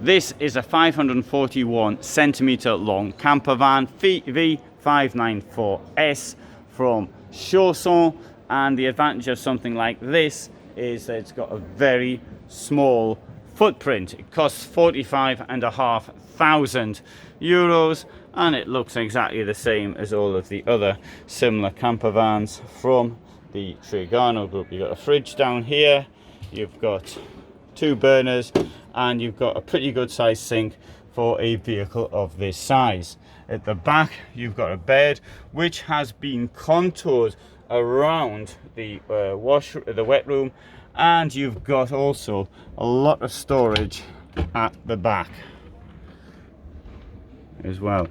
This is a 541 centimetre long campervan V594S from Chausson, and the advantage of something like this is that it's got a very small footprint. It costs 45,500 euros, and it looks exactly the same as all of the other similar campervans from the Trigano group. You've got a fridge down here, you've got 2 burners, and you've got a pretty good sized sink for a vehicle of this size. At the back you've got a bed which has been contoured around the wet room, and you've got also a lot of storage at the back as well.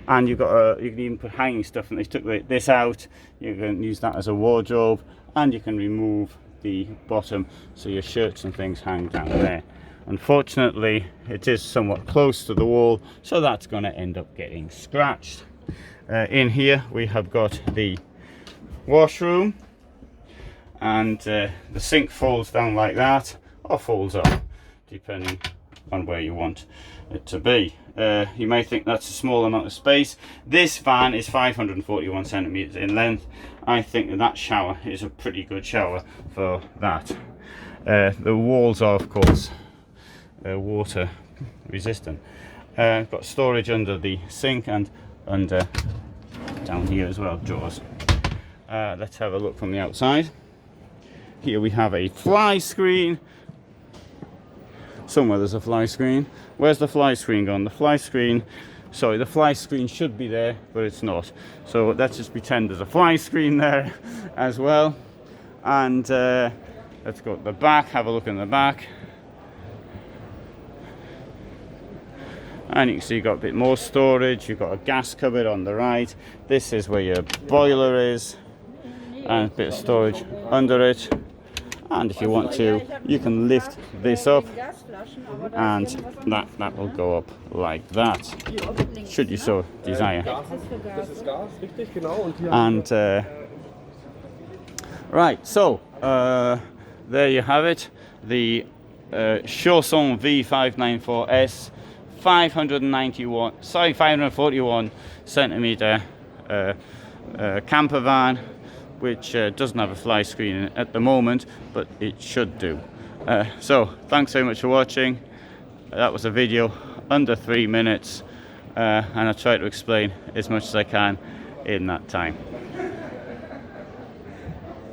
And you've got you can even put hanging stuff, and they took this out. You can use that as a wardrobe, and you can remove the bottom so your shirts and things hang down there. Unfortunately, it is somewhat close to the wall, so that's going to end up getting scratched. In here we have got the washroom, and the sink folds down like that, or folds up, depending on where you want it to be. You may think that's a small amount of space. This van is 541 centimeters in length. I think that shower is a pretty good shower for that. The walls are, of course, water resistant. Got storage under the sink and under down here as well, drawers. Let's have a look from the outside. Here we have a fly screen. Somewhere there's a fly screen. Where's the fly screen gone? The fly screen should be there, but it's not. So let's just pretend there's a fly screen there as well. And let's go to the back, have a look in the back. And you can see you've got a bit more storage. You've got a gas cupboard on the right. This is where your boiler is, and a bit of storage under it. And if you want to, you can lift this up, and that will go up like that, should you so desire. And right, so there you have it, the Chausson V594S 541 centimetre campervan, which doesn't have a fly screen at the moment, but it should do. So thanks very much for watching. That was a video under 3 minutes, and I try to explain as much as I can in that time.